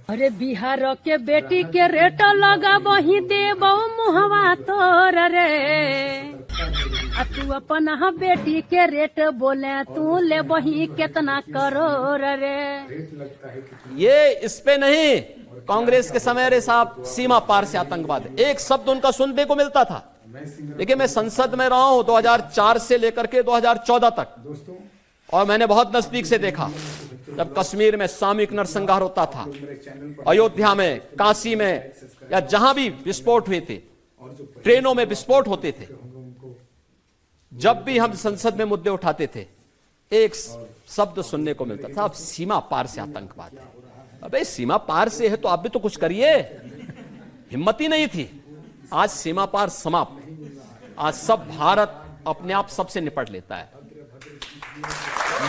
अरे बिहार के बेटी के रेट लगा वही देबो मुहवा तोर रे, तू अपन बेटी के रेट बोले तू ले वही कितना करोड़ रे। ये इस पे नहीं, कांग्रेस के समय रे साहब सीमा पार से आतंकवाद है, एक शब्द उनका सुनने को मिलता था। देखिए मैं संसद में रहा हूं 2004 से लेकर के 2014 तक, और मैंने बहुत नजदीक से देखा जब कश्मीर में सामूहिक नरसंहार होता था, अयोध्या में, काशी में, या जहां भी विस्फोट हुए थे, ट्रेनों में विस्फोट होते थे, जब भी हम संसद में मुद्दे उठाते थे एक शब्द सुनने को मिलता था, अब सीमा पार से आतंकवाद है। अबे सीमा पार से है तो आप भी तो कुछ करिए। हिम्मत ही नहीं थी। आज सीमा पार समाप्त, आज सब भारत अपने आप सबसे निपट लेता है।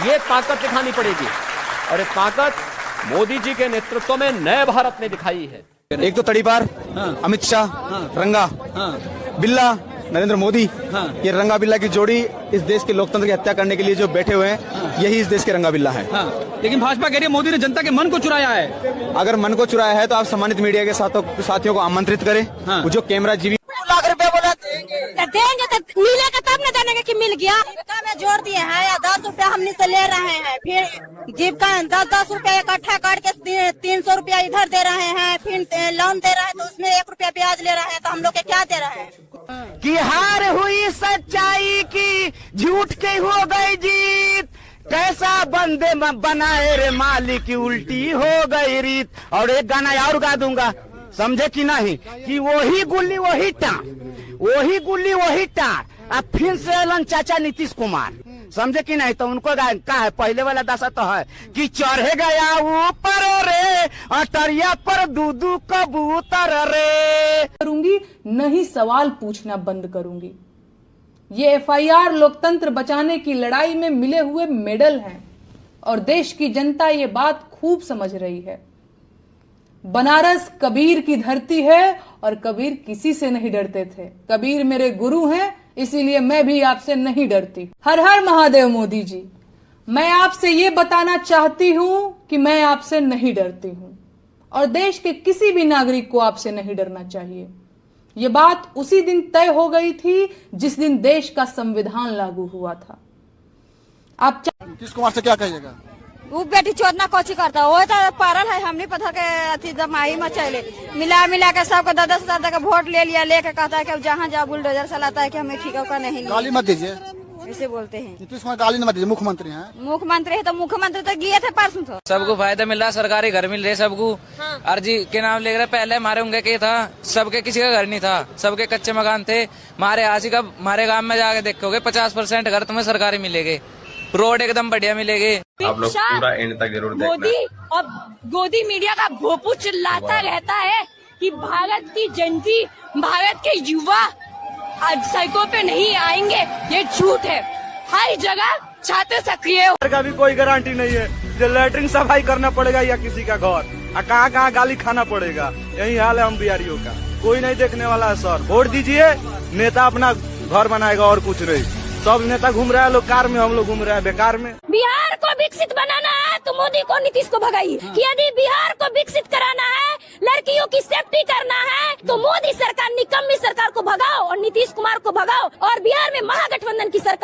ये ताकत दिखानी पड़ेगी, और ये ताकत मोदी जी के नेतृत्व में नए भारत ने दिखाई है। एक तो तड़ीपार अमित शाह, रंगा बिल्ला नरेंद्र मोदी, ये रंगा बिल्ला की जोड़ी इस देश के लोकतंत्र की हत्या करने के लिए जो बैठे हुए हैं, यही इस देश के रंगा बिल्ला है। लेकिन भाजपा कह रही है मोदी ने जनता के मन को चुराया है। अगर मन को चुराया है तो आप सम्मानित मीडिया के साथियों को आमंत्रित करें। वो जो कैमरा जीवी लाख रुपए बोला देंगे तो मिलेगा तब न जानेंगे कि मिल गया। में जोड़ दिए हैं या 10 रुपया हमने से ले रहे हैं, फिर जीविका 10-10 रुपया इकट्ठा काट के 300 रुपया इधर दे रहे हैं, फिर लोन दे रहे हैं तो उसमें 1 रुपया ब्याज ले रहे हैं, तो हम लोग के क्या दे रहे हैं। कि हार हुई सच्चाई की, झूठ के हो गई जीत, कैसा बंदे बनाए रे मालिक की उल्टी हो गई रीत। और एक गाना और गा दूंगा, समझे कि नहीं, कि वही गुल्ली वही टार, वही गुल्ली वही टार, अब फिर से एलन चाचा नीतीश कुमार, समझे कि नहीं। तो उनको का है पहले वाला दशा तो है कि चढ़े गया ऊपर रे अटरिया पर दूधू कबूतर रे। करूंगी नहीं, सवाल पूछना बंद करूंगी। ये एफआईआर लोकतंत्र बचाने की लड़ाई में मिले हुए मेडल हैं, और देश की जनता ये बात खूब समझ रही है। बनारस कबीर की धरती है, और कबीर किसी से नहीं डरते थे। कबीर मेरे गुरु हैं, इसीलिए मैं भी आपसे नहीं डरती। हर हर महादेव मोदी जी, मैं आपसे ये बताना चाहती हूं कि मैं आपसे नहीं डरती हूं, और देश के किसी भी नागरिक को आपसे नहीं डरना चाहिए। ये बात उसी दिन तय हो गई थी जिस दिन देश का संविधान लागू हुआ था। आप नीतीश कुमार से क्या कहिएगा? वो बेटी चोदना कोची करता वो तो पारल है, हमने पता के अथी दमाही मचैले मिला के सबको 10-10 हजार का वोट ले लिया, लेके कहता है कि जहाँ जहाँ बुलडोजर चलाता है कि हमें ठीक का नहीं। गाली मत दीजिए, ऐसे बोलते हैं। नीतीश कुमार गाली मत दीजिए, मुख्यमंत्री हैं। मुख्यमंत्री है तो मुख्यमंत्री तो गए थे परसों। तो सबको फायदा मिल रहा, सरकारी घर मिल रहे सबको। अर्जी के नाम ले रहे, पहले हमारे उनके के था, सबके किसी का घर नहीं था, सबके कच्चे मकान थे। हमारे आज का हमारे गाँव में जाके देखोगे 50% घर तुम्हें सरकारी मिलेंगे, रोड एकदम बढ़िया मिलेगी। आप लोग पूरा एंड तक जरूर देखना। मोदी और गोदी मीडिया का भोपू चिल्लाता रहता है कि भारत की जनती, भारत के युवा आज सड़कों पे नहीं आएंगे, ये झूठ है। हर जगह छात्र सक्रिय हो। का भी कोई गारंटी नहीं है, जो लैट्रिन सफाई करना पड़ेगा या किसी का घर, कहाँ कहाँ गाली खाना पड़ेगा। यही हाल है हम बिहारियों का, कोई नहीं देखने वाला है। सर वोट दीजिए, नेता अपना घर बनाएगा और कुछ नहीं। सब नेता घूम रहा है, लोग कार में, हम लोग घूम रहे हैं बेकार में। बिहार को विकसित बनाना है तो मोदी को, नीतीश को भगाइए। यदि बिहार को विकसित कराना है, लड़कियों की सेफ्टी करना है, तो मोदी सरकार, निकम्मी सरकार को भगाओ और नीतीश कुमार को भगाओ, और बिहार में महागठबंधन की सरकार